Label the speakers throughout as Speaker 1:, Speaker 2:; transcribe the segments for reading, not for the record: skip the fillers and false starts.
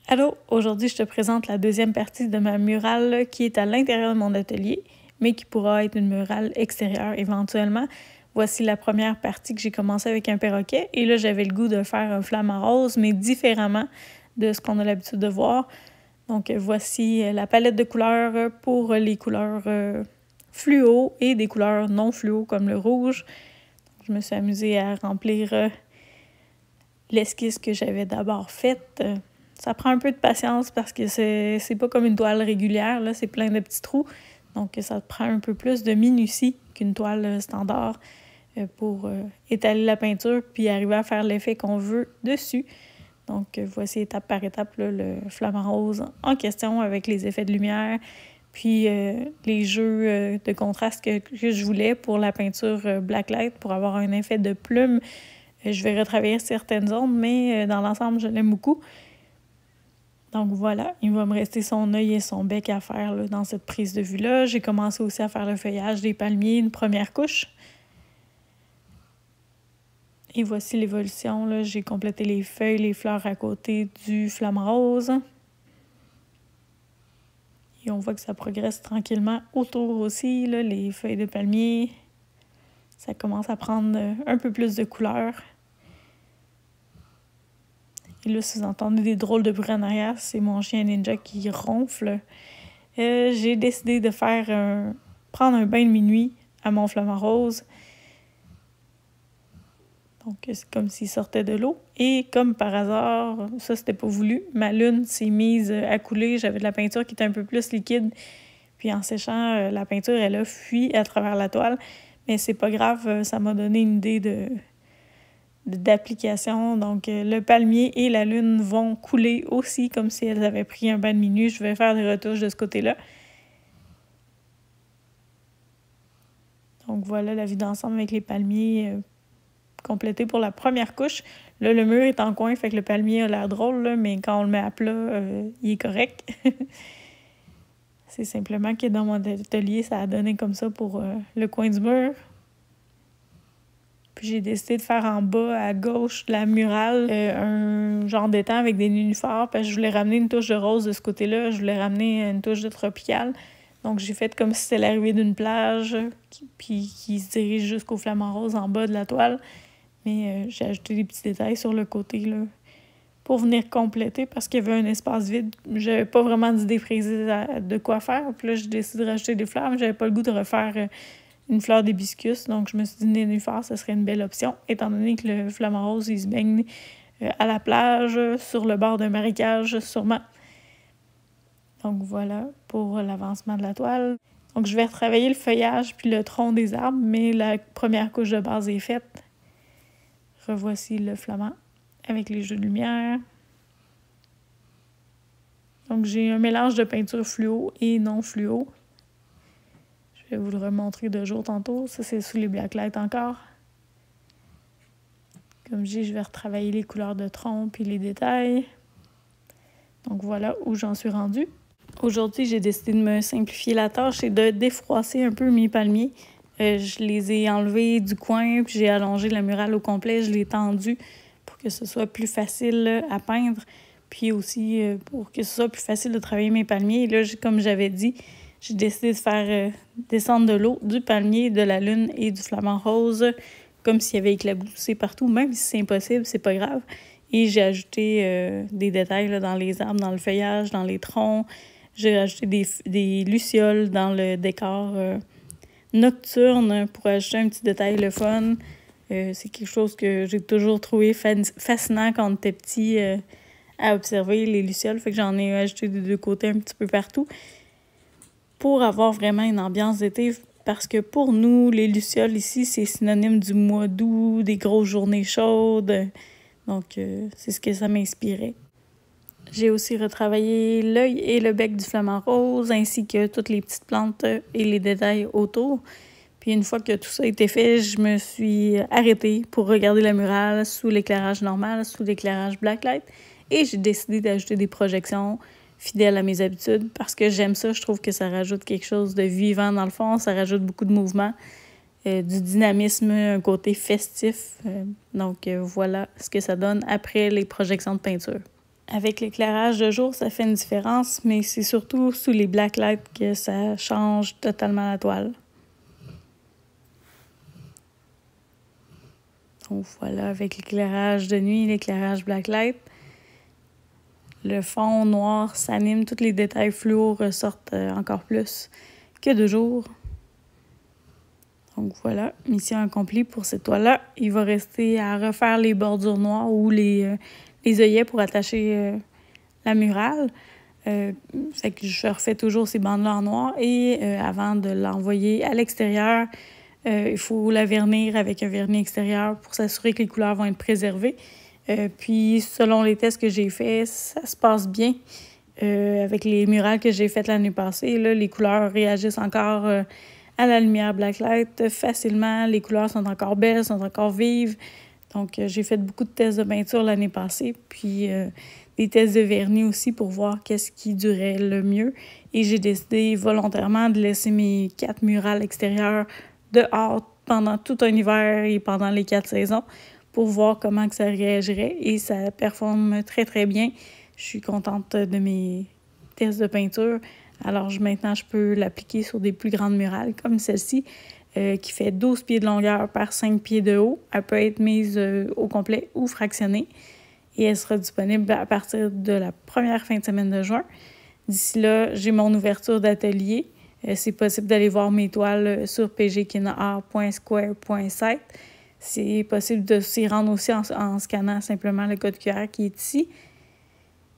Speaker 1: Allô, aujourd'hui je te présente la deuxième partie de ma murale qui est à l'intérieur de mon atelier, mais qui pourra être une murale extérieure éventuellement. Voici la première partie que j'ai commencé avec un perroquet et là j'avais le goût de faire un flamant rose, mais différemment de ce qu'on a l'habitude de voir. Donc voici la palette de couleurs pour les couleurs fluo et des couleurs non fluo comme le rouge. Je me suis amusée à remplir l'esquisse que j'avais d'abord faite. Ça prend un peu de patience parce que c'est pas comme une toile régulière, là, c'est plein de petits trous. Donc, ça prend un peu plus de minutie qu'une toile standard pour étaler la peinture puis arriver à faire l'effet qu'on veut dessus. Donc, voici étape par étape là, le flamant rose en question avec les effets de lumière, puis les jeux de contraste que je voulais pour la peinture Blacklight pour avoir un effet de plume. Je vais retravailler certaines zones, mais dans l'ensemble, je l'aime beaucoup. Donc voilà, il va me rester son œil et son bec à faire là, dans cette prise de vue-là. J'ai commencé aussi à faire le feuillage des palmiers, une première couche. Et voici l'évolution. J'ai complété les feuilles, les fleurs à côté du flamant rose. Et on voit que ça progresse tranquillement autour aussi, là, les feuilles de palmier. Ça commence à prendre un peu plus de couleur. Et là, si vous entendez des drôles de bruit en arrière, c'est mon chien ninja qui ronfle. J'ai décidé de prendre un bain de minuit à mon flamant rose. Donc, c'est comme s'il sortait de l'eau. Et comme par hasard, ça, c'était pas voulu, ma lune s'est mise à couler. J'avais de la peinture qui était un peu plus liquide. Puis en séchant, la peinture, elle a fui à travers la toile. Mais c'est pas grave, ça m'a donné une idée d'application. Donc, le palmier et la lune vont couler aussi comme si elles avaient pris un bain de minuit. Je vais faire des retouches de ce côté-là. Donc, voilà la vue d'ensemble avec les palmiers complétés pour la première couche. Là, le mur est en coin, fait que le palmier a l'air drôle, là, mais quand on le met à plat, il est correct. C'est simplement que dans mon atelier, ça a donné comme ça pour le coin du mur. Puis j'ai décidé de faire en bas, à gauche de la murale, un genre d'étang avec des nénuphars, parce que je voulais ramener une touche de rose de ce côté-là, je voulais ramener une touche de tropical. Donc j'ai fait comme si c'était l'arrivée d'une plage, puis qui se dirige jusqu'au flamant rose en bas de la toile. Mais j'ai ajouté des petits détails sur le côté, là, pour venir compléter, parce qu'il y avait un espace vide. J'avais pas vraiment d'idée précise de quoi faire. Puis là, j'ai décidé de rajouter des fleurs, mais j'avais pas le goût de refaire une fleur d'hibiscus. Donc, je me suis dit nénuphar, ce serait une belle option, étant donné que le flamant rose, il se baigne à la plage, sur le bord d'un marécage, sûrement. Donc, voilà pour l'avancement de la toile. Donc, je vais retravailler le feuillage puis le tronc des arbres, mais la première couche de base est faite. Revoici le flamand avec les jeux de lumière. Donc, j'ai un mélange de peinture fluo et non fluo. Je vais vous le remontrer de jour tantôt. Ça, c'est sous les Blacklight encore. Comme je dis, je vais retravailler les couleurs de tronc puis les détails. Donc, voilà où j'en suis rendue. Aujourd'hui, j'ai décidé de me simplifier la tâche et de défroisser un peu mes palmiers. Je les ai enlevés du coin, puis j'ai allongé la murale au complet. Je l'ai tendue pour que ce soit plus facile à peindre, puis aussi pour que ce soit plus facile de travailler mes palmiers. Et là, comme j'avais dit, j'ai décidé de faire descendre de l'eau du palmier, de la lune et du flamant rose, comme s'il y avait éclaboussé partout. Même si c'est impossible, c'est pas grave. Et j'ai ajouté des détails là, dans les arbres, dans le feuillage, dans les troncs. J'ai ajouté des lucioles dans le décor nocturne pour ajouter un petit détail le fun. C'est quelque chose que j'ai toujours trouvé fascinant quand on était petit à observer, les lucioles. Fait que j'en ai ajouté des deux côtés un petit peu partout pour avoir vraiment une ambiance d'été. Parce que pour nous, les lucioles ici, c'est synonyme du mois d'août, des grosses journées chaudes. Donc, c'est ce que ça m'inspirait. J'ai aussi retravaillé l'œil et le bec du flamant rose, ainsi que toutes les petites plantes et les détails autour. Puis une fois que tout ça a été fait, je me suis arrêtée pour regarder la murale sous l'éclairage normal, sous l'éclairage Blacklight. Et j'ai décidé d'ajouter des projections fidèles à mes habitudes parce que j'aime ça. Je trouve que ça rajoute quelque chose de vivant dans le fond. Ça rajoute beaucoup de mouvement, du dynamisme, un côté festif. Donc voilà ce que ça donne après les projections de peinture. Avec l'éclairage de jour, ça fait une différence, mais c'est surtout sous les blacklights que ça change totalement la toile. Donc voilà, avec l'éclairage de nuit, l'éclairage blacklight, le fond noir s'anime, tous les détails fluo ressortent encore plus que de jour. Donc voilà, mission accomplie pour cette toile-là. Il va rester à refaire les bordures noires ou les œillets pour attacher la murale. Fait que je refais toujours ces bandes-là en noir et avant de l'envoyer à l'extérieur, il faut la vernir avec un vernis extérieur pour s'assurer que les couleurs vont être préservées. Puis, selon les tests que j'ai faits, ça se passe bien. Avec les murales que j'ai faites l'année passée, là, les couleurs réagissent encore à la lumière blacklight facilement. Les couleurs sont encore belles, sont encore vives. Donc, j'ai fait beaucoup de tests de peinture l'année passée, puis des tests de vernis aussi pour voir qu'est-ce qui durait le mieux. Et j'ai décidé volontairement de laisser mes 4 murales extérieures dehors pendant tout un hiver et pendant les 4 saisons pour voir comment que ça réagirait. Et ça performe très, très bien. Je suis contente de mes tests de peinture. Alors, maintenant, je peux l'appliquer sur des plus grandes murales comme celle-ci, qui fait 12 pieds de longueur par 5 pieds de haut. Elle peut être mise au complet ou fractionnée. Et elle sera disponible à partir de la première fin de semaine de juin. D'ici là, j'ai mon ouverture d'atelier. C'est possible d'aller voir mes toiles sur pgkinart.square.site. C'est possible de s'y rendre aussi en scannant simplement le code QR qui est ici.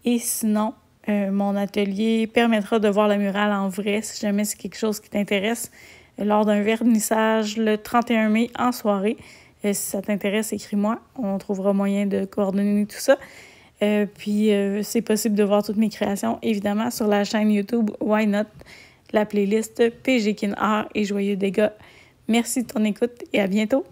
Speaker 1: Et sinon, mon atelier permettra de voir la murale en vrai si jamais c'est quelque chose qui t'intéresse lors d'un vernissage le 31 mai en soirée. Si ça t'intéresse, écris-moi. On trouvera moyen de coordonner tout ça. Puis, c'est possible de voir toutes mes créations, évidemment, sur la chaîne YouTube Why Not, la playlist PG Kin Art et Joyeux Dégâts. Merci de ton écoute et à bientôt!